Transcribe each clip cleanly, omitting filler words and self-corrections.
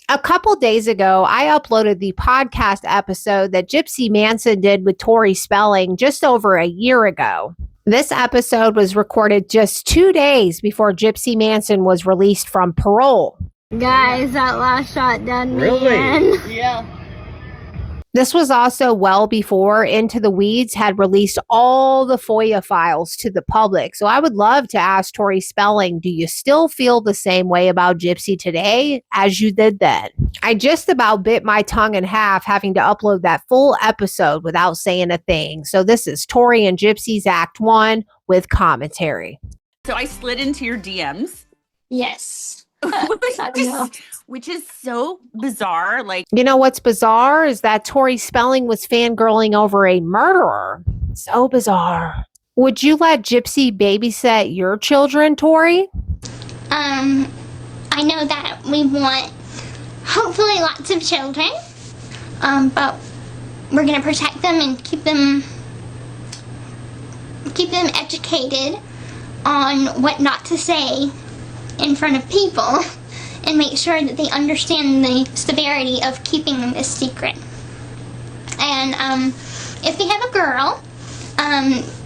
A couple days ago, I uploaded the podcast episode that Gypsy Manson did with Tori Spelling just over a year ago. This episode was recorded just 2 days before Gypsy Manson was released from parole. Guys, that last shot done me Really? in. Yeah. This was also well before Into the Weeds had released all the FOIA files to the public. So I would love to ask Tori Spelling, do you still feel the same way about Gypsy today as you did then? I just about bit my tongue in half having to upload that full episode without saying a thing. So this is Tori and Gypsy's Act 1 with commentary. So I slid into your DMs. Yes. which is so bizarre. Like, you know what's bizarre is that Tori Spelling was fangirling over a murderer. So bizarre. Would you let Gypsy babysit your children, Tori? I know that we want hopefully lots of children, but we're gonna protect them and keep them educated on what not to say in front of people and make sure that they understand the severity of keeping them a secret. And if we have a girl,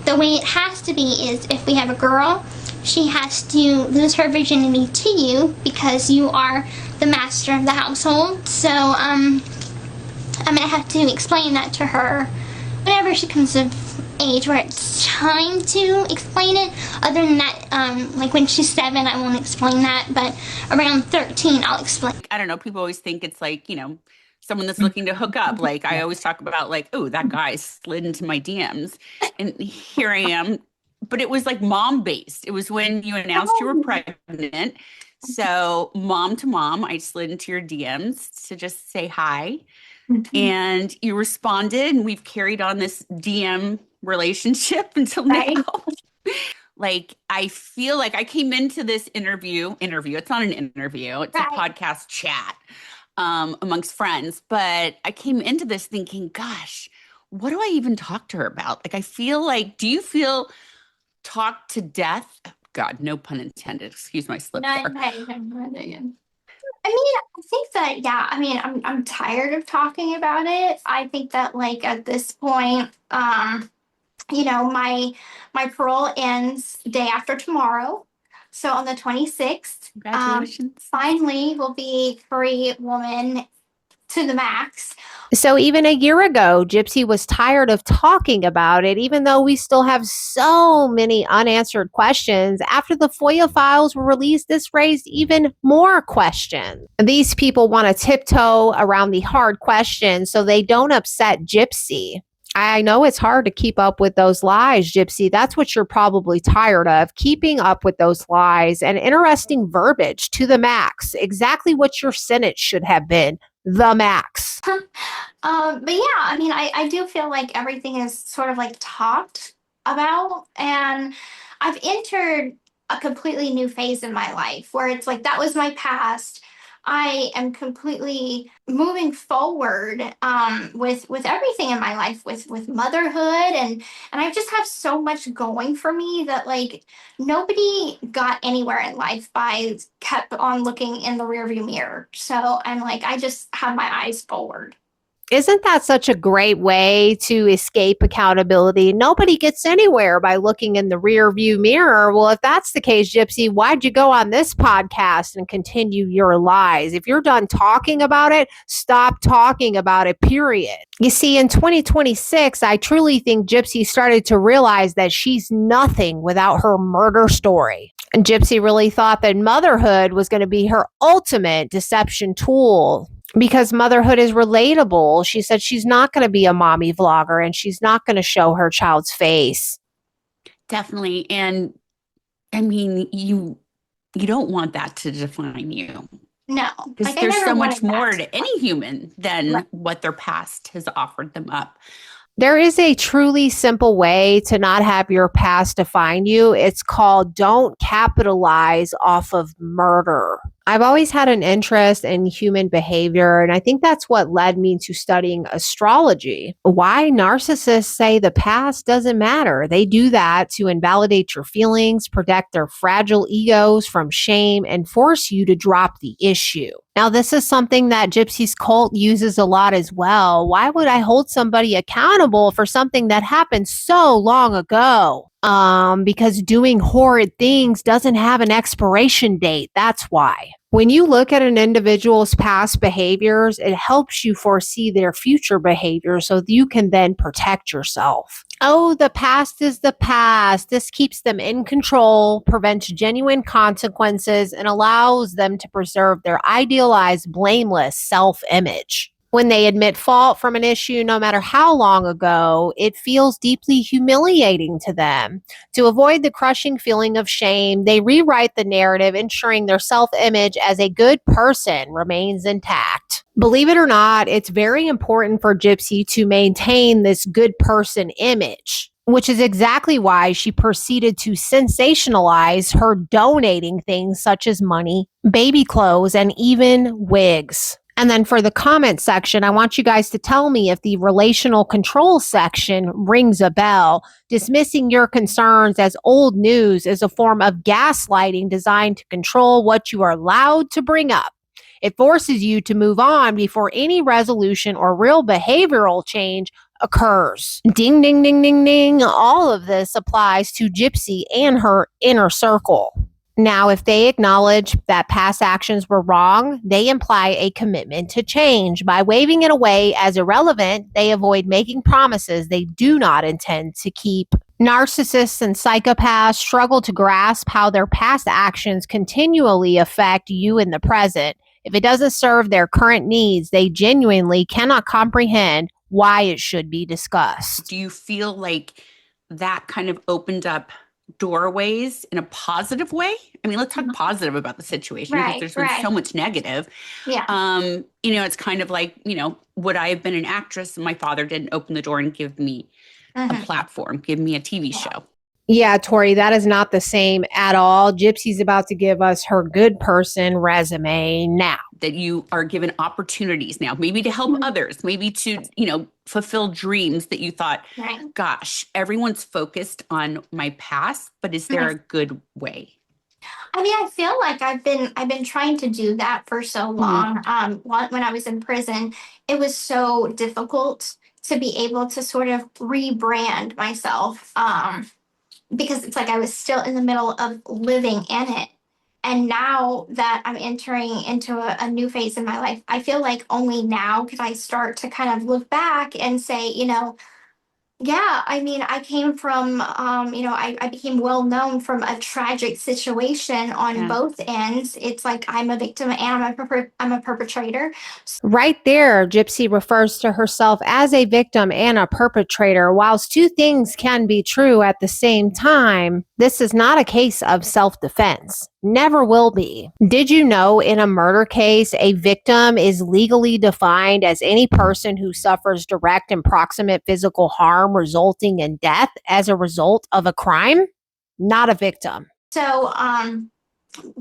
the way it has to be is if we have a girl, she has to lose her virginity to you because you are the master of the household. So I'm gonna have to explain that to her whenever she comes of age where it's time to explain it. Other than that, like when she's 7, I won't explain that, but around 13, I'll explain. I don't know. People always think it's like, someone that's looking to hook up. Like I always talk about like, oh, that guy slid into my DMs and here I am. But it was like mom based. It was when you announced you were pregnant. So mom to mom, I slid into your DMs to just say hi. And you responded, and we've carried on this DM relationship until now. Like, I feel like I came into this interview. It's not an interview. It's a podcast chat amongst friends. But I came into this thinking, gosh, what do I even talk to her about? Like, I feel like, do you feel talked to death? God, no pun intended. Excuse my slip there. I mean, I think that, yeah, I mean, I'm tired of talking about it. I think that, like, at this point, my parole ends day after tomorrow. So on the 26th, congratulations. Finally will be free woman to the max. So even a year ago, Gypsy was tired of talking about it, even though we still have so many unanswered questions. After the FOIA files were released, this raised even more questions. These people want to tiptoe around the hard questions so they don't upset Gypsy. I know it's hard to keep up with those lies, Gypsy. That's what you're probably tired of, keeping up with those lies and interesting verbiage to the max. Exactly what your sentence should have been. The max. But yeah, I mean, I do feel like everything is sort of like talked about, and I've entered a completely new phase in my life where it's like that was my past. I am completely moving forward with everything in my life, with motherhood, and I just have so much going for me that like nobody got anywhere in life by kept on looking in the rearview mirror. So I'm like, I just have my eyes forward. Isn't that such a great way to escape accountability? Nobody gets anywhere by looking in the rear view mirror. Well, if that's the case, Gypsy, why'd you go on this podcast and continue your lies? If you're done talking about it, stop talking about it, period. You see, in 2026, I truly think Gypsy started to realize that she's nothing without her murder story. And Gypsy really thought that motherhood was going to be her ultimate deception tool. Because motherhood is relatable. She said she's not going to be a mommy vlogger and she's not going to show her child's face. Definitely. And I mean, you don't want that to define you. No. Because there's so much more to any human than what their past has offered them up. There is a truly simple way to not have your past define you. It's called don't capitalize off of murder. I've always had an interest in human behavior, and I think that's what led me to studying astrology. Why narcissists say the past doesn't matter. They do that to invalidate your feelings, protect their fragile egos from shame, and force you to drop the issue. Now, this is something that Gypsy's cult uses a lot as well. Why would I hold somebody accountable for something that happened so long ago? Because doing horrid things doesn't have an expiration date. That's why. When you look at an individual's past behaviors, it helps you foresee their future behavior so that you can then protect yourself. Oh, the past is the past. This keeps them in control, prevents genuine consequences, and allows them to preserve their idealized, blameless self-image. When they admit fault from an issue, no matter how long ago, it feels deeply humiliating to them. To avoid the crushing feeling of shame, they rewrite the narrative, ensuring their self-image as a good person remains intact. Believe it or not, it's very important for Gypsy to maintain this good person image, which is exactly why she proceeded to sensationalize her donating things such as money, baby clothes, and even wigs. And then for the comment section, I want you guys to tell me if the relational control section rings a bell. Dismissing your concerns as old news is a form of gaslighting designed to control what you are allowed to bring up. It forces you to move on before any resolution or real behavioral change occurs. Ding, ding, ding, ding, ding. All of this applies to Gypsy and her inner circle. Now, if they acknowledge that past actions were wrong, they imply a commitment to change. By waving it away as irrelevant, they avoid making promises they do not intend to keep. Narcissists and psychopaths struggle to grasp how their past actions continually affect you in the present. If it doesn't serve their current needs, they genuinely cannot comprehend why it should be discussed. Do you feel like that kind of opened up doorways in a positive way? I mean, let's talk positive about the situation, because there's been so much negative. Yeah. It's kind of like, would I have been an actress and my father didn't open the door and give me a platform, give me a TV show? Yeah, Tori, that is not the same at all. Gypsy's about to give us her good person resume now. That you are given opportunities now, maybe to help others, maybe to, fulfill dreams that you thought, gosh, everyone's focused on my past, but is there a good way? I mean, I feel like I've been trying to do that for so long. When I was in prison, it was so difficult to be able to sort of rebrand myself. Because it's like I was still in the middle of living in it. And now that I'm entering into a new phase in my life, I feel like only now could I start to kind of look back and say, yeah, I mean, I came from, I became well known from a tragic situation on both ends. It's like I'm a victim and I'm a perpetrator. Right there, Gypsy refers to herself as a victim and a perpetrator. Whilst two things can be true at the same time, this is not a case of self-defense. Never will be. Did you know in a murder case, a victim is legally defined as any person who suffers direct and proximate physical harm resulting in death as a result of a crime? Not a victim. So,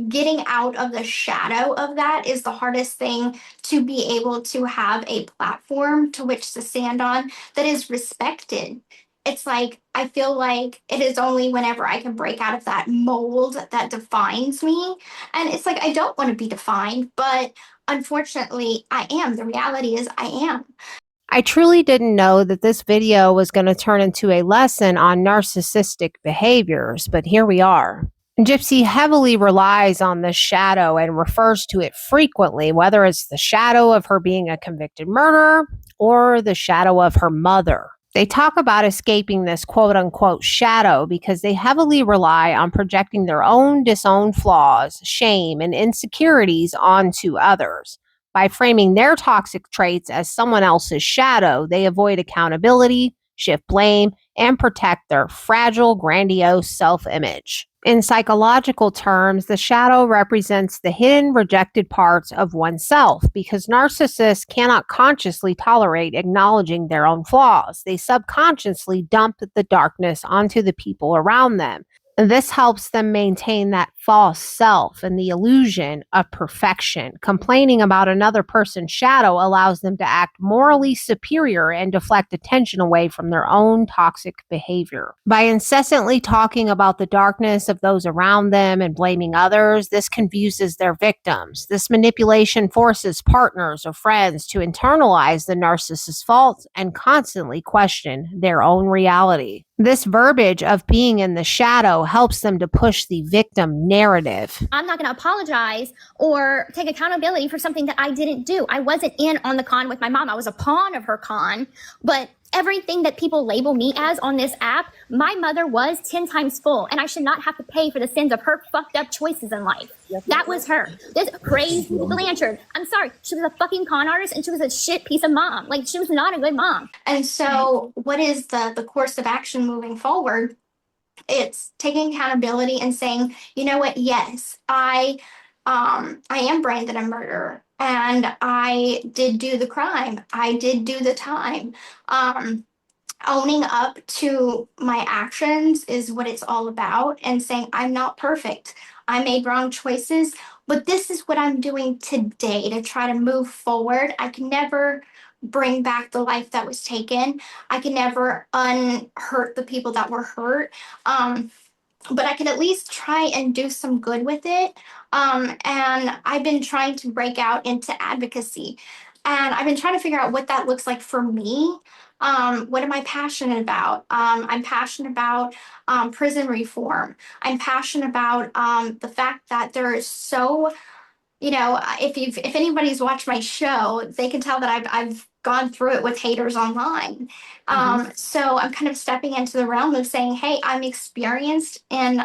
getting out of the shadow of that is the hardest thing, to be able to have a platform to which to stand on that is respected. It's like, I feel like it is only whenever I can break out of that mold that defines me. And it's like, I don't want to be defined, but unfortunately I am. The reality is I am. I truly didn't know that this video was going to turn into a lesson on narcissistic behaviors, but here we are. Gypsy heavily relies on the shadow and refers to it frequently, whether it's the shadow of her being a convicted murderer or the shadow of her mother. They talk about escaping this quote-unquote shadow because they heavily rely on projecting their own disowned flaws, shame, and insecurities onto others. By framing their toxic traits as someone else's shadow, they avoid accountability, shift blame, and protect their fragile, grandiose self-image. In psychological terms, the shadow represents the hidden, rejected parts of oneself because narcissists cannot consciously tolerate acknowledging their own flaws. They subconsciously dump the darkness onto the people around them. This helps them maintain that false self and the illusion of perfection. Complaining about another person's shadow allows them to act morally superior and deflect attention away from their own toxic behavior. By incessantly talking about the darkness of those around them and blaming others, this confuses their victims. This manipulation forces partners or friends to internalize the narcissist's faults and constantly question their own reality. This verbiage of being in the shadow helps them to push the victim narrative. I'm not going to apologize or take accountability for something that I didn't do. I wasn't in on the con with my mom. I was a pawn of her con, but everything that people label me as on this app, my mother was 10 times full, and I should not have to pay for the sins of her fucked up choices in life. That was her. This crazy Blanchard. I'm sorry. She was a fucking con artist, and she was a shit piece of mom. Like, she was not a good mom. And so what is the course of action moving forward? It's taking accountability and saying, you know what? Yes, I am branded a murderer, and I did do the crime. I did do the time. Owning up to my actions is what it's all about, and saying I'm not perfect. I made wrong choices, but this is what I'm doing today to try to move forward. I can never bring back the life that was taken. I can never unhurt the people that were hurt. But I can at least try and do some good with it. And I've been trying to break out into advocacy. And I've been trying to figure out what that looks like for me. What am I passionate about? I'm passionate about prison reform. I'm passionate about the fact that there is so, if anybody's watched my show, they can tell that I've gone through it with haters online. So I'm kind of stepping into the realm of saying, hey, I'm experienced in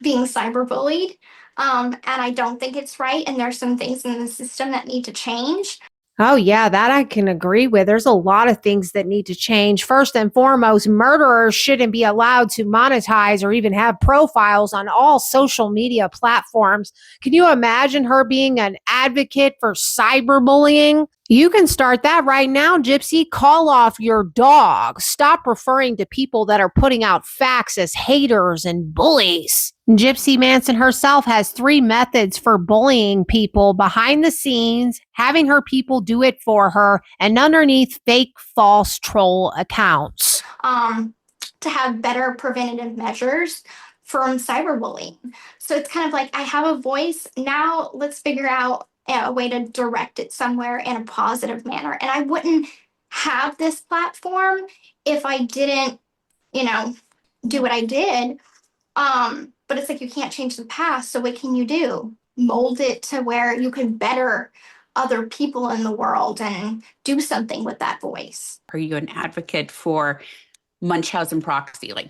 being cyberbullied, and I don't think it's right. And there's some things in the system that need to change. Oh, yeah, that I can agree with. There's a lot of things that need to change. First and foremost, murderers shouldn't be allowed to monetize or even have profiles on all social media platforms. Can you imagine her being an advocate for cyberbullying? You can start that right now, Gypsy. Call off your dog. Stop referring to people that are putting out facts as haters and bullies. Gypsy Manson herself has 3 methods for bullying people: behind the scenes, having her people do it for her, and underneath fake, false troll accounts. To have better preventative measures from cyberbullying. So it's kind of like, I have a voice. Now let's figure out a way to direct it somewhere in a positive manner. And I wouldn't have this platform if I didn't, do what I did. But it's like, you can't change the past. So what can you do? Mold it to where you can better other people in the world and do something with that voice. Are you an advocate for Munchausen proxy, like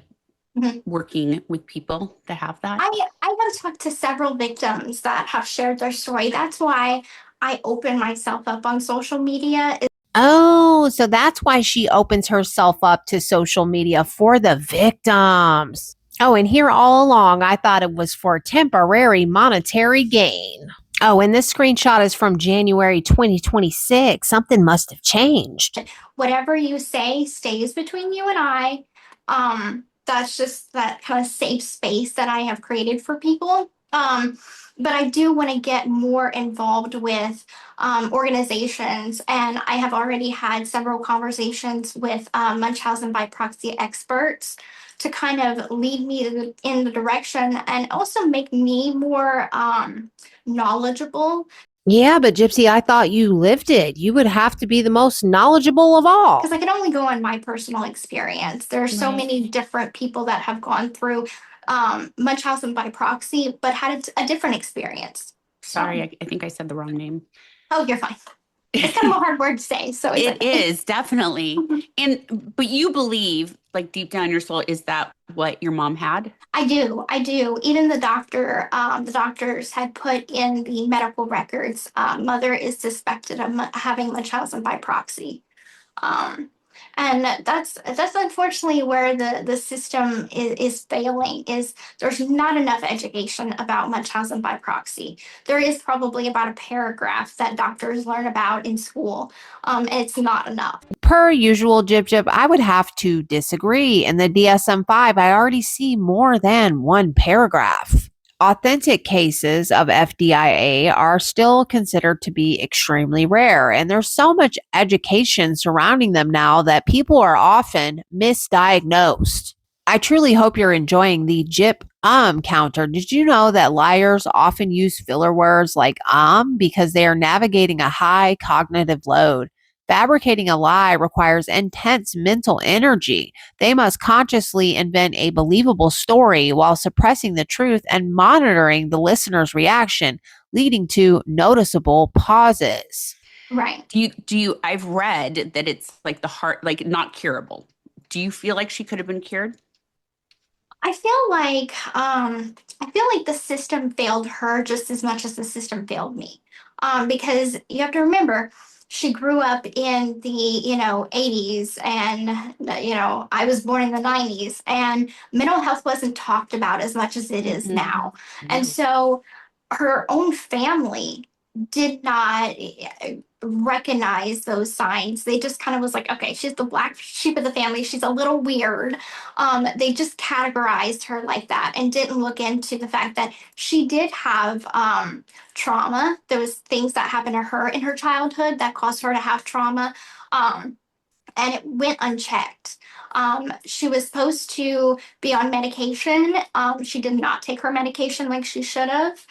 working with people that have that? I have talked to several victims that have shared their story. That's why I open myself up on social media. Oh, so that's why she opens herself up to social media, for the victims. Oh, and here all along, I thought it was for temporary monetary gain. Oh, and this screenshot is from January 2026. Something must have changed. Whatever you say stays between you and I. That's just that kind of safe space that I have created for people. But I do want to get more involved with organizations, and I have already had several conversations with Munchausen by proxy experts to kind of lead me in the direction and also make me more knowledgeable. Yeah, but Gypsy, I thought you lived it. You would have to be the most knowledgeable of all. Because I can only go on my personal experience. There are so many different people that have gone through Munchausen by proxy, but had a different experience. Sorry, I think I said the wrong name. Oh, you're fine. It's kind of a hard word to say. So it is definitely. But you believe, like deep down in your soul, is that what your mom had? I do. Even the doctors had put in the medical records, mother is suspected of having Munchausen by proxy. And that's unfortunately where the system is failing. Is there's not enough education about Munchausen by proxy. There is probably about a paragraph that doctors learn about in school. It's not enough. Per usual, Jip Jip, I would have to disagree. In the DSM-5, I already see more than one paragraph. Authentic cases of FDIA are still considered to be extremely rare, and there's so much education surrounding them now that people are often misdiagnosed. I truly hope you're enjoying the Jip counter. Did you know that liars often use filler words like because they are navigating a high cognitive load? Fabricating a lie requires intense mental energy. They must consciously invent a believable story while suppressing the truth and monitoring the listener's reaction, leading to noticeable pauses. Right. I've read that it's like the heart, like not curable. Do you feel like she could have been cured? I feel like the system failed her just as much as the system failed me. Because you have to remember, she grew up in the, 80s, and, I was born in the 90s, and mental health wasn't talked about as much as it is now. And so her own family did not recognize those signs. They just kind of was like, okay, she's the black sheep of the family. She's a little weird. They just categorized her like that and didn't look into the fact that she did have trauma. There was things that happened to her in her childhood that caused her to have trauma. And it went unchecked. She was supposed to be on medication. She did not take her medication like she should have,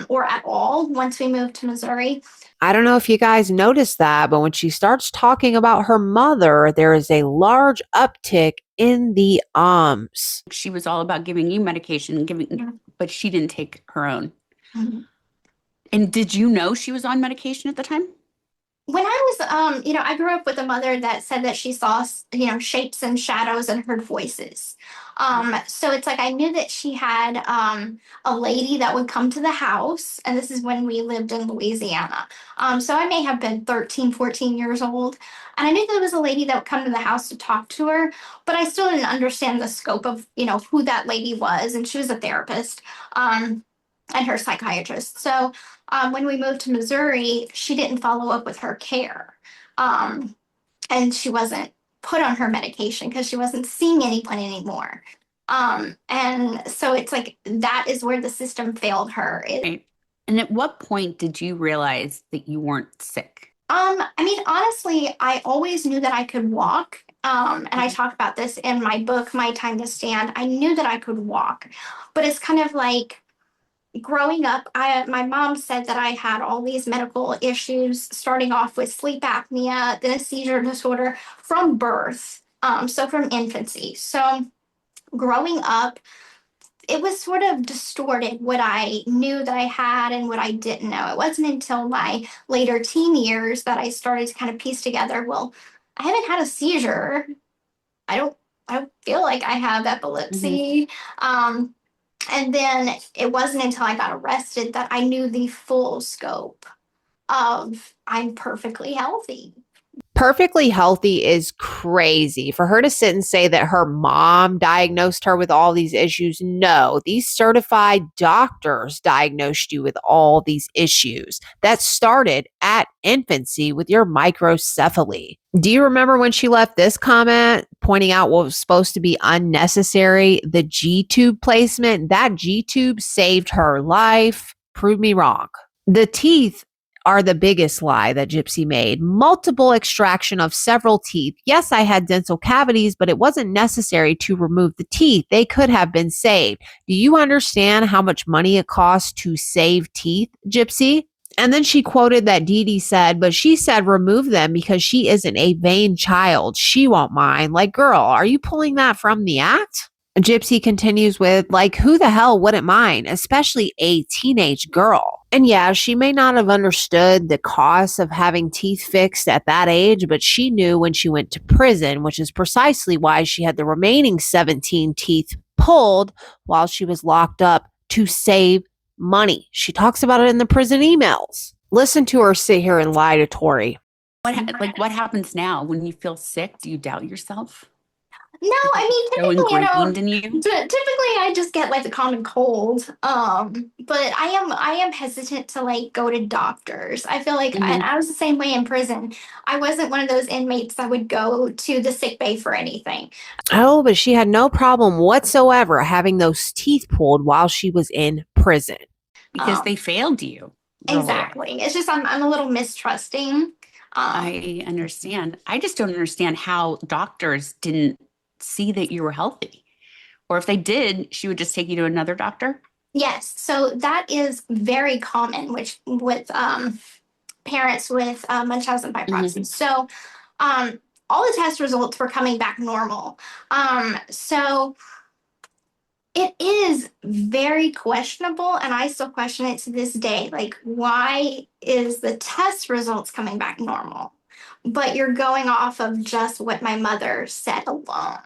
or at all once we moved to Missouri. I don't know if you guys noticed that, but when she starts talking about her mother, there is a large uptick in the ums. She was all about giving you medication, but she didn't take her own. Mm-hmm. And did you know she was on medication at the time? When I was, I grew up with a mother that said that she saw, shapes and shadows and heard voices. So it's like I knew that she had a lady that would come to the house, and this is when we lived in Louisiana. So I may have been 13, 14 years old, and I knew there was a lady that would come to the house to talk to her, but I still didn't understand the scope of, who that lady was, and she was a therapist. And her psychiatrist. So when we moved to Missouri, she didn't follow up with her care. And she wasn't put on her medication because she wasn't seeing anyone anymore. And so it's like that is where the system failed her. Right. And at what point did you realize that you weren't sick? Honestly, I always knew that I could walk. And I talk about this in my book, My Time to Stand. I knew that I could walk, but it's kind of like, growing up, my mom said that I had all these medical issues, starting off with sleep apnea, then a seizure disorder from birth, so from infancy. So growing up, it was sort of distorted what I knew that I had and what I didn't know. It wasn't until my later teen years that I started to kind of piece together, well, I haven't had a seizure. I don't feel like I have epilepsy. And then it wasn't until I got arrested that I knew the full scope of I'm perfectly healthy. Perfectly healthy is crazy. For her to sit and say that her mom diagnosed her with all these issues, no, these certified doctors diagnosed you with all these issues that started at infancy with your microcephaly. Do you remember when she left this comment pointing out what was supposed to be unnecessary? The G-tube placement, that G-tube saved her life. Prove me wrong. The teeth are the biggest lie that Gypsy made. Multiple extraction of several teeth. Yes, I had dental cavities, but it wasn't necessary to remove the teeth. They could have been saved. Do you understand how much money it costs to save teeth, Gypsy? And then she quoted that Dee Dee said, but she said remove them because she isn't a vain child. She won't mind. Like, girl, are you pulling that from the act? Gypsy continues with, like, who the hell wouldn't mind, especially a teenage girl? And yeah, she may not have understood the cost of having teeth fixed at that age, but she knew when she went to prison, which is precisely why she had the remaining 17 teeth pulled while she was locked up to save money. She talks about it in the prison emails. Listen to her sit here and lie to Tori. What happens now when you feel sick? Do you doubt yourself? No, I mean, So typically I ingrained don't. in you? Typically, I just get like the common cold. But I am hesitant to like go to doctors. I feel like Hmm. I was the same way in prison. I wasn't one of those inmates that would go to the sick bay for anything. Oh, but she had no problem whatsoever having those teeth pulled while she was in prison. Because Um, they failed you the whole way. exactly. It's just I'm a little mistrusting. Um, I understand. I just don't understand how doctors didn't see that you were healthy. Or if they did, she would just take you to another doctor. yes, so that is very common, which with parents with Munchausen by Hmm. proxy. So um, all the test results were coming back normal. So it is very questionable, and I still question it to this day. Like, why is the test results coming back normal? But you're going off of just what my mother said alone.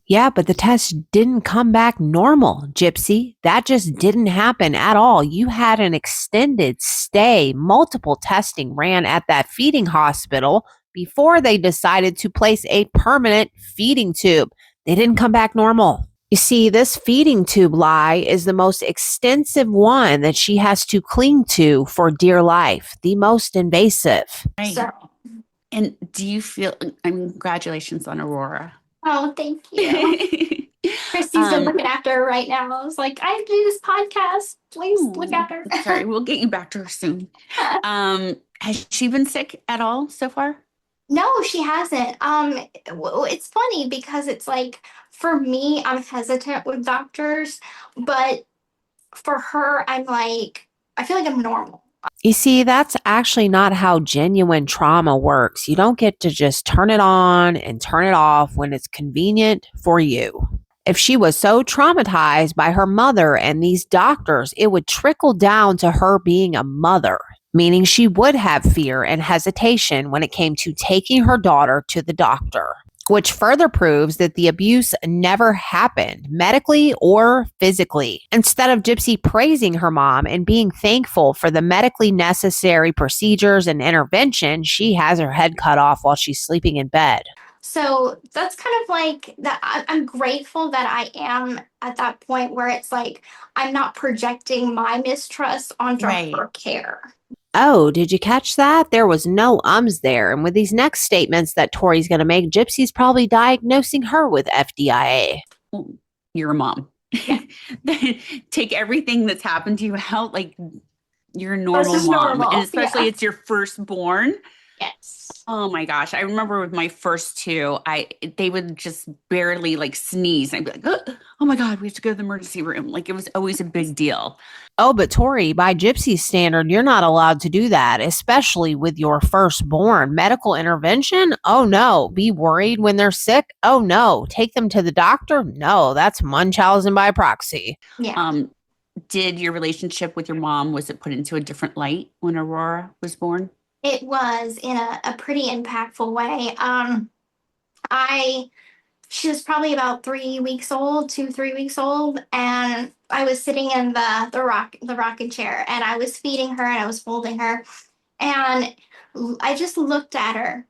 Yeah, but the test didn't come back normal, Gypsy. That just didn't happen at all. You had an extended stay. Multiple testing ran at that feeding hospital before they decided to place a permanent feeding tube. They didn't come back normal. You see, this feeding tube lie is the most extensive one that she has to cling to for dear life, the most invasive. Right. So, And do you feel, I mean, congratulations on Aurora. oh, thank you. Christy's been um, looking after her right now. I was like, I have to do this podcast. Please look oh, after sorry, her. we'll get you back to her soon. Has she been sick at all so far? No, she hasn't. It's funny because it's like for me, I'm hesitant with doctors, but for her, I'm like, I feel like I'm normal. You see, that's actually not how genuine trauma works. You don't get to just turn it on and turn it off when it's convenient for you. If she was so traumatized by her mother and these doctors, it would trickle down to her being a mother, meaning she would have fear and hesitation when it came to taking her daughter to the doctor, which further proves that the abuse never happened medically or physically. Instead of Gypsy praising her mom and being thankful for the medically necessary procedures and intervention, she has her head cut off while she's sleeping in bed. So that's kind of like that. I'm grateful that I am at that point where it's like I'm not projecting my mistrust onto Right. her care. Oh, did you catch that? There was no ums there. And with these next statements that Tori's going to make, Gypsy's probably diagnosing her with FDIA. Well, you're a mom. Yeah. Take everything that's happened to you out like you're a This normal is mom. And normal. especially Yeah. it's your firstborn. Yes. Oh my gosh. I remember with my first two, they would just barely like sneeze. I'd be like, oh my God, we have to go to the emergency room. Like it was always a big deal. Oh, but Tori, by Gypsy's standard, you're not allowed to do that, especially with your firstborn. Medical intervention? Oh no. Be worried when they're sick? Oh no. Take them to the doctor? No, that's Munchausen by proxy. Yeah. Um, did your relationship with your mom, was it put into a different light when Aurora was born? It was in a pretty impactful way. I She was probably about 3 weeks old, 3 weeks old, and I was sitting in the rocking chair, and I was feeding her, and I was holding her, and I just looked at her,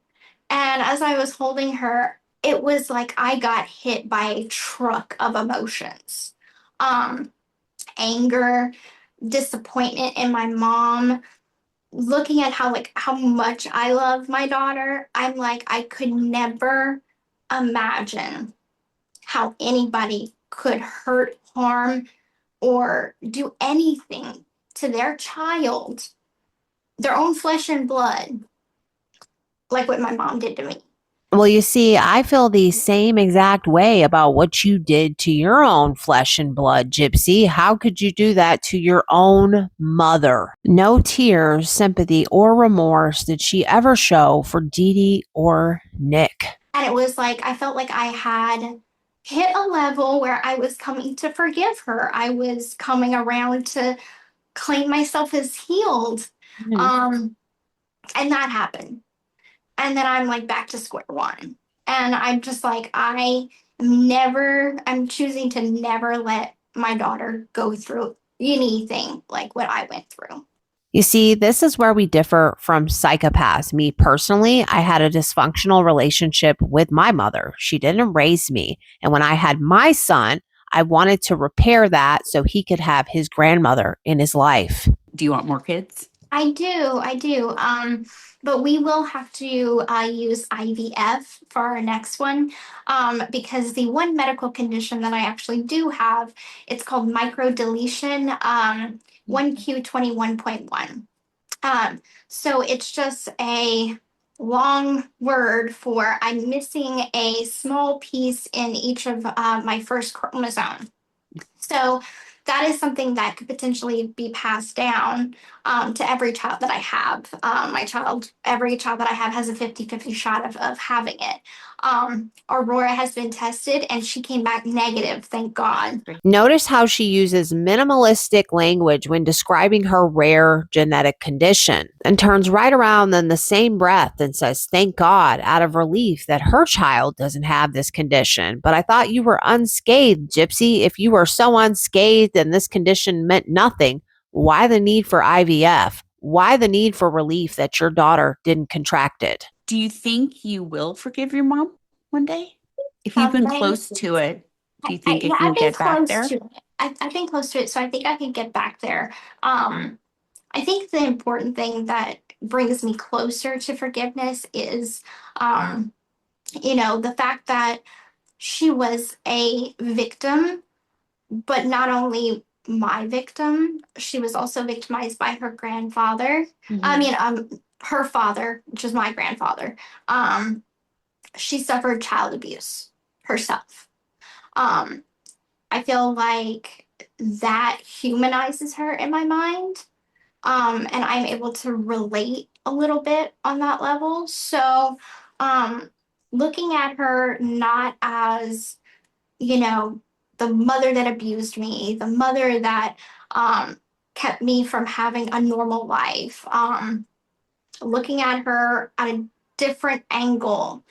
and as I was holding her, it was like I got hit by a truck of emotions, um, anger, disappointment in my mom. Looking at how much I love my daughter, I'm like I could never imagine how anybody could hurt, harm, or do anything to their child, their own flesh and blood, like what my mom did to me. Well, you see, I feel the same exact way about what you did to your own flesh and blood, Gypsy. How could you do that to your own mother? No tears, sympathy, or remorse did she ever show for Dee Dee or Nick. And it was like I felt like I had hit a level where I was coming to forgive her. I was coming around to claim myself as healed. Mhm. And that happened. And then I'm like back to square one. And I'm just like, I'm choosing to never let my daughter go through anything like what I went through. You see, this is where we differ from psychopaths. Me personally, I had a dysfunctional relationship with my mother. She didn't raise me. And when I had my son, I wanted to repair that so he could have his grandmother in his life. Do you want more kids? I do. But we will have to use IVF for our next one, because the one medical condition that I actually do have, it's called microdeletion, 1Q21.1. So it's just a long word for I'm missing a small piece in each of my first chromosome. So that is something that could potentially be passed down to every child that I have. Every child that I have has a 50-50 shot of having it. Aurora has been tested and she came back negative, thank God. Notice how she uses minimalistic language when describing her rare genetic condition and turns right around in the same breath and says, thank God, out of relief that her child doesn't have this condition. But I thought you were unscathed, Gypsy. If you were so unscathed and this condition meant nothing, why the need for IVF? Why the need for relief that your daughter didn't contract it? Do you think you will forgive your mom one day? If you've been close to it, do you think it Yeah, can I've been get back close there? to it. I've been close to it, so I think I can get back there. I think the important thing that brings me closer to forgiveness is, the fact that she was a victim, but not only my victim, she was also victimized by her grandfather. Her father, which is my grandfather. She suffered child abuse herself. Um, I feel like that humanizes her in my mind. And I'm able to relate a little bit on that level. So, um, looking at her not as, you know, the mother that abused me, the mother that kept me from having a normal life, looking at her at a different angle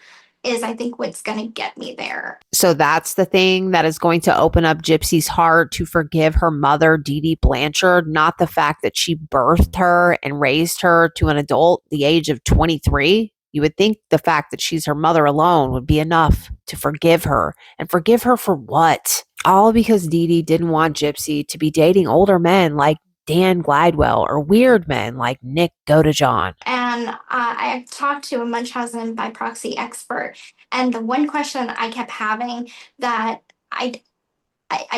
is, I think, what's going to get me there. So that's the thing that is going to open up Gypsy's heart to forgive her mother, Dee Dee Blanchard, not the fact that she birthed her and raised her to an adult the age of 23. You would think the fact that she's her mother alone would be enough to forgive her. And forgive her for what? All because Dee Dee didn't want Gypsy to be dating older men like Dan Glidewell or weird men like Nick Godejohn. And I talked to a Munchausen by proxy expert, and the one question I kept having that I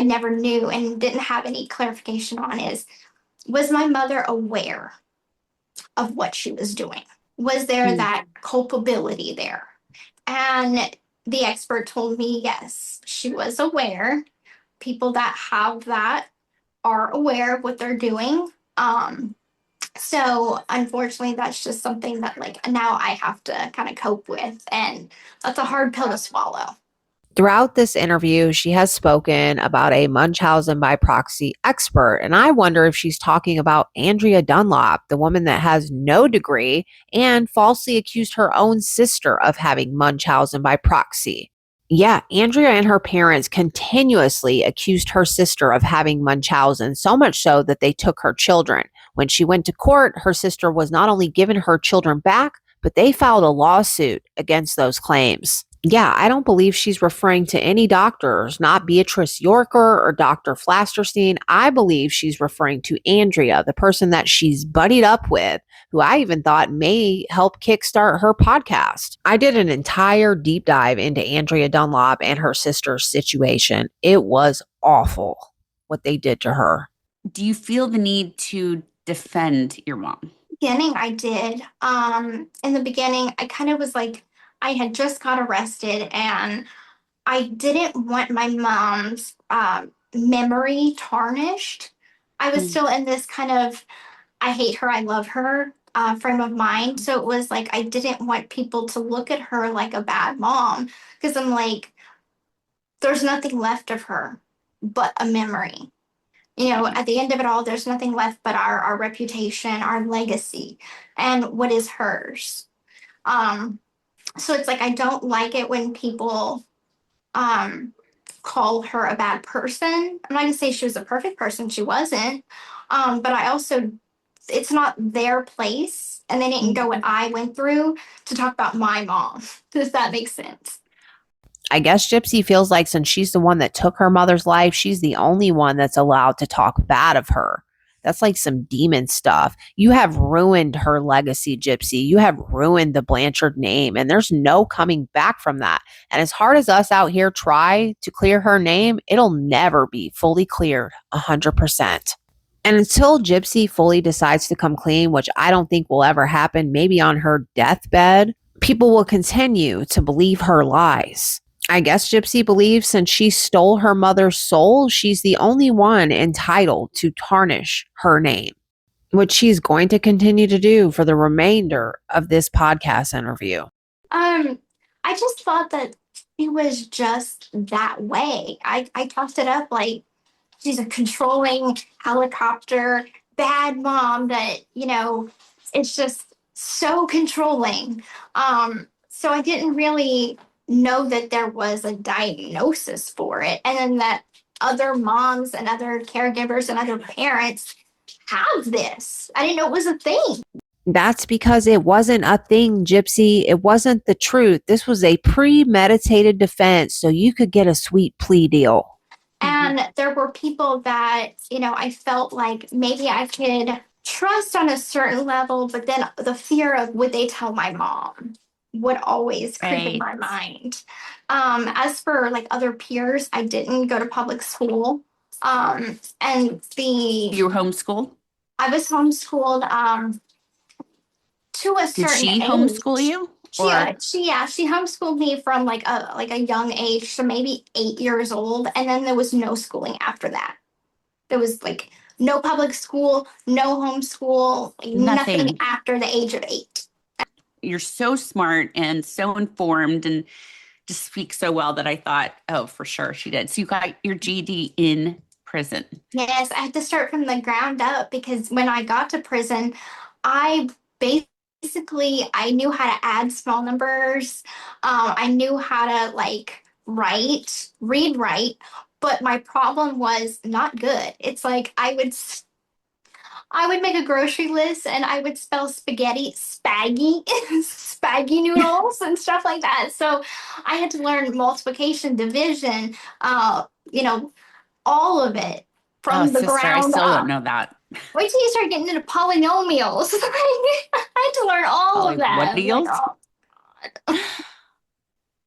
never knew and didn't have any clarification on is, was my mother aware of what she was doing? Was there that culpability there? And the expert told me, yes, she was aware. People that have that are aware of what they're doing. So unfortunately, that's just something that like now I have to kind of cope with, and that's a hard pill to swallow. Throughout this interview, she has spoken about a Munchausen by proxy expert, and I wonder if she's talking about Andrea Dunlop, the woman that has no degree and falsely accused her own sister of having Munchausen by proxy. Yeah, Andrea and her parents continuously accused her sister of having Munchausen, so much so that they took her children. When she went to court, her sister was not only given her children back, but they filed a lawsuit against those claims. Yeah, I don't believe she's referring to any doctors, not Beatrice Yorker or Dr. Flasterstein. I believe she's referring to Andrea, the person that she's buddied up with, who I even thought may help kickstart her podcast. I did an entire deep dive into Andrea Dunlop and her sister's situation. It was awful what they did to her. Do you feel the need to defend your mom? Beginning, I did. In the beginning, I kind of was like, I had just got arrested and I didn't want my mom's memory tarnished. I was still in this kind of I hate her, I love her frame of mind. So it was like I didn't want people to look at her like a bad mom, because I'm like, there's nothing left of her but a memory. At the end of it all, there's nothing left but our reputation, our legacy, and what is hers. So it's like I don't like it when people call her a bad person. I'm not gonna say she was a perfect person, she wasn't. But I also it's not their place, and they didn't go what I went through to talk about my mom. Does that make sense? I guess Gypsy feels like since she's the one that took her mother's life, she's the only one that's allowed to talk bad of her. That's like some demon stuff. You have ruined her legacy, Gypsy. You have ruined the Blanchard name, and there's no coming back from that. And as hard as us out here try to clear her name, it'll never be fully cleared 100%. And until Gypsy fully decides to come clean, which I don't think will ever happen, maybe on her deathbed, people will continue to believe her lies. I guess Gypsy believes since she stole her mother's soul, she's the only one entitled to tarnish her name, which she's going to continue to do for the remainder of this podcast interview. I just thought that she was just that way. I tossed it up like she's a controlling helicopter bad mom that, it's just so controlling. So I didn't really know that there was a diagnosis for it, and then that other moms and other caregivers and other parents have this. I didn't know it was a thing. That's because it wasn't a thing, Gypsy. It wasn't the truth. This was a premeditated defense so you could get a sweet plea deal. And there were people that, I felt like maybe I could trust on a certain level, but then the fear of would they tell my mom would always creep in my mind. As for like other peers, I didn't go to public school. And You were homeschooled? I was homeschooled to a certain age. Did she homeschool you? She homeschooled me from like a young age, so maybe 8 years old, and then there was no schooling after that. There was like no public school, no homeschool, nothing after the age of 8. You're so smart and so informed and just speak so well that I thought, oh, for sure she did. So you got your GED in prison. Yes, I had to start from the ground up because when I got to prison, I knew how to add small numbers. I knew how to like read, write, but my problem was not good. It's like I would make a grocery list and I would spell spaghetti spaggy, spaggy noodles and stuff like that. So I had to learn multiplication, division, all of it from the ground I still up. don't know that. Wait till you start getting into polynomials. I had to learn all of that. What deals? Like, oh,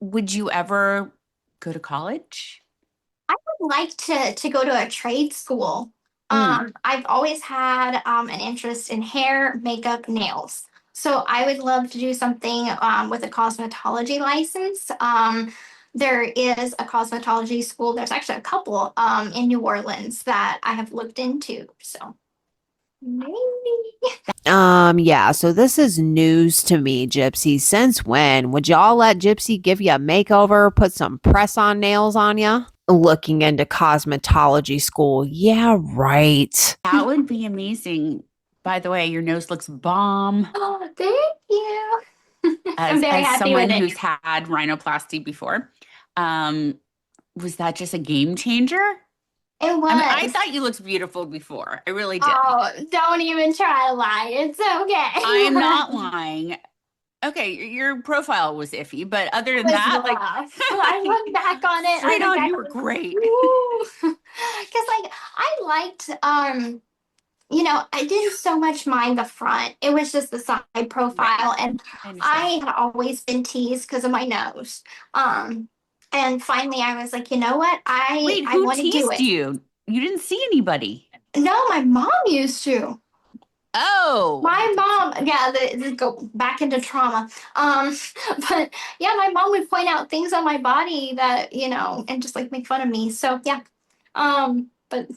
Would you ever go to college? I would like to go to a trade school. I've always had an interest in hair, makeup, nails. So I would love to do something with a cosmetology license. There is a cosmetology school. There's actually a couple in New Orleans that I have looked into. So maybe. Yeah, so this is news to me, Gypsy. Since when? Would y'all let Gypsy give you a makeover, put some press-on nails on you? Looking into cosmetology school. Yeah, right. That would be amazing. By the way, your nose looks bomb. Oh, thank you. I'm very as happy someone with it. who's had rhinoplasty before, was that just a game changer? It was. I thought you looked beautiful before. I really did. Oh, don't even try to lie. It's okay. I'm not lying. Okay, your profile was iffy, but other than that, like I look back on it. Straight on, you were great. Because I liked I didn't so much mind the front. It was just the side profile. Right. And I had always been teased because of my nose. And finally I was like, you know what? I want to do it. You didn't see anybody. No, my mom used to. Oh, my mom, this go back into trauma. But yeah, my mom would point out things on my body that, and just like make fun of me. So yeah. But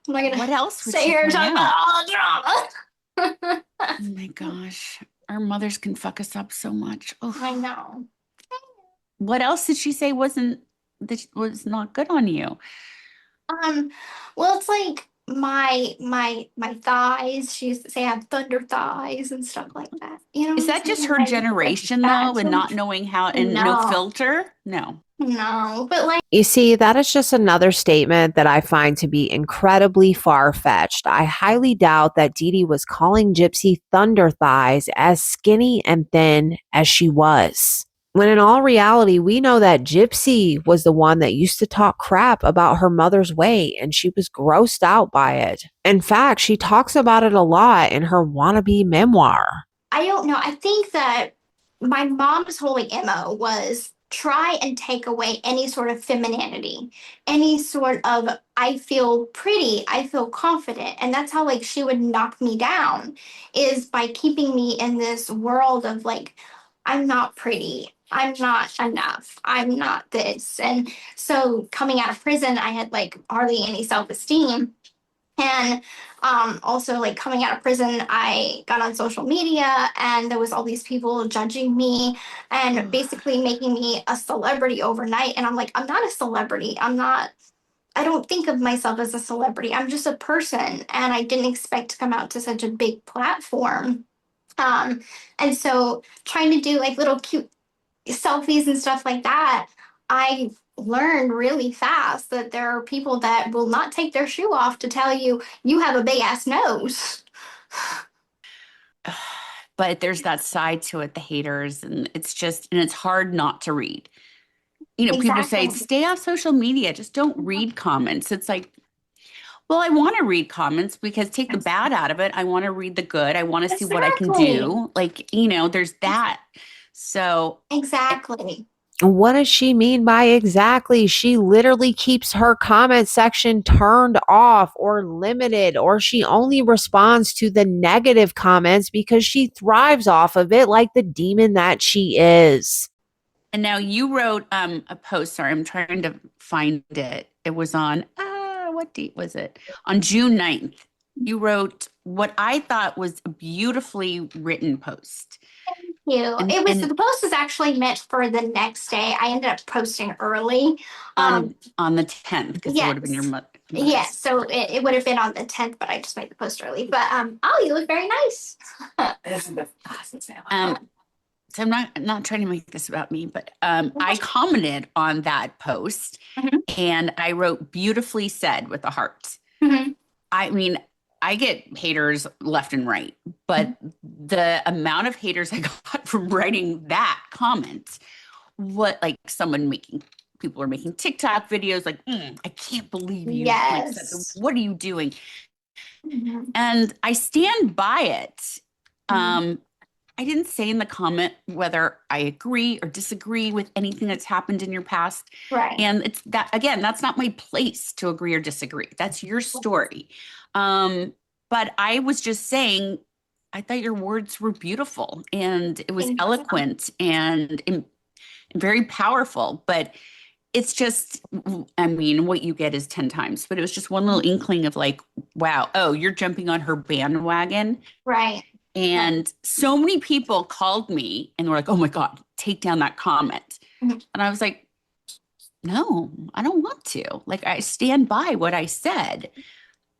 I'm not gonna what else would sit here and talk about all the drama. Oh my gosh. Our mothers can fuck us up so much. Oh, I know. What else did she say was not good on you? Well, it's like my thighs. She used to say I have thunder thighs and stuff like that. Is that just her generation though, and not knowing how and no filter? No. No, but like, You see, that is just another statement that I find to be incredibly far fetched. I highly doubt that Dee Dee was calling Gypsy Thunder Thighs as skinny and thin as she was. When in all reality, we know that Gypsy was the one that used to talk crap about her mother's weight and she was grossed out by it. In fact, she talks about it a lot in her wannabe memoir. I don't know. I think that my mom's whole MO was try and take away any sort of femininity, any sort of I feel pretty, I feel confident. And that's how like she would knock me down is by keeping me in this world of like, I'm not pretty. I'm not enough. I'm not this. And so coming out of prison, I had like hardly any self-esteem. And also, like coming out of prison, I got on social media and there was all these people judging me and basically making me a celebrity overnight. And I'm like, I'm not a celebrity. I don't think of myself as a celebrity. I'm just a person. And I didn't expect to come out to such a big platform. Um, and so trying to do like little cute selfies and stuff like that, I learned really fast that there are people that will not take their shoe off to tell you you have a big ass nose. But there's that side to it, the haters, and it's hard not to read. People say, Exactly. stay off social media, just don't read comments. It's like, well, I want to read comments because take the bad out of it. I want to read the good. I want to see what I can Exactly. do. Like, there's that. So, Exactly. What does she mean by exactly? She literally keeps her comment section turned off or limited, or she only responds to the negative comments because she thrives off of it like the demon that she is. and now you wrote a post. Sorry, I'm trying to find it. It was on, what date was it? On June 9th. You wrote what I thought was a beautifully written post. You. And, It was and the post was actually meant for the next day. I ended up posting early. on Um, on the 10th, because it would have been your yes. mother's. Yes, so it would have been on the 10th, but I just made the post early. But oh, you look very nice. Um, so I'm not trying to make this about me, but I commented on that post Mhm. and I wrote beautifully said with a heart. Mhm. I mean, I get haters left and right, but the amount of haters I got from writing that comment, what like someone making people are making TikTok videos like, I can't believe you like said, Yes. what are you doing? Mhm. And I stand by it. Mhm. Um, I didn't say in the comment whether I agree or disagree with anything that's happened in your past. Right. And it's that, again, that's not my place to agree or disagree. That's your story. Um, but I was just saying, I thought your words were beautiful and it was Thank you. eloquent and very powerful. But it's just, I mean, what you get is 10 times, but it was just one little inkling of like, wow, oh, you're jumping on her bandwagon. Right. Right. And so many people called me and were like, oh my God, take down that comment. Mhm. And I was like, no, I don't want to. Like, I stand by what I said,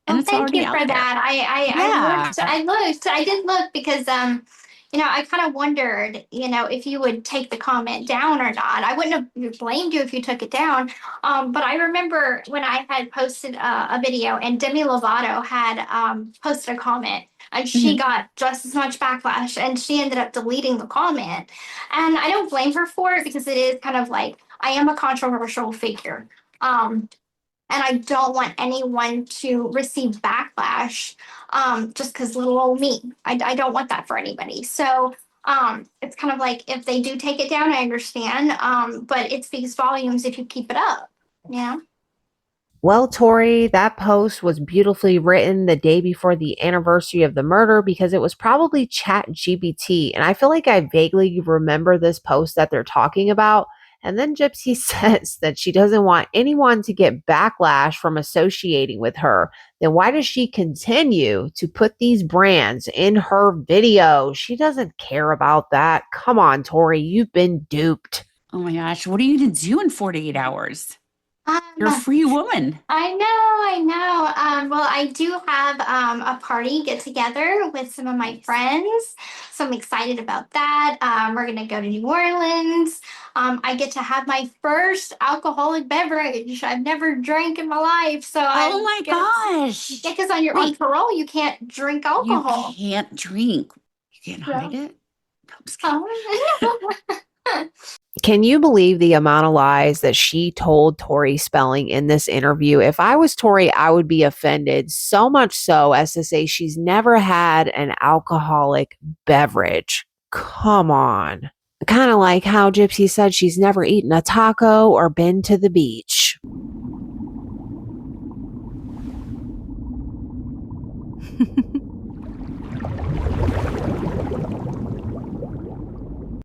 and Well, it's thank already you for out there. that. Yeah. I did look because I kind of wondered, if you would take the comment down or not. I wouldn't have blamed you if you took it down. But I remember when I had posted a video and Demi Lovato had posted a comment and she Mhm. got just as much backlash and she ended up deleting the comment. And I don't blame her for it because it is kind of like I am a controversial figure. Um, and I don't want anyone to receive backlash just because little old me. I don't want that for anybody. So it's kind of like if they do take it down, I understand. But it speaks volumes if you keep it up. Yeah. Well, Tori, that post was beautifully written the day before the anniversary of the murder because it was probably Chat GBT. And I feel like I vaguely remember this post that they're talking about. And then Gypsy says that she doesn't want anyone to get backlash from associating with her. Then why does she continue to put these brands in her video? She doesn't care about that. Come on, Tori, you've been duped. Oh my gosh, what are you going to do in 48 hours? You're a Um, free woman. I know. Well, I do have a party get together with some of my Nice. friends, so I'm excited about that. We're gonna go to New Orleans. I get to have my first alcoholic beverage. I've never drank in my life, so Oh my gosh. Yeah, because on Wait. parole, you can't drink You alcohol. can't drink. You can't hide Yeah. it. No, I'm just kidding. Oh. Can you believe the amount of lies that she told Tori Spelling in this interview? If I was Tori, I would be offended, so much so as to say she's never had an alcoholic beverage. Come on. Kind of like how Gypsy said she's never eaten a taco or been to the beach.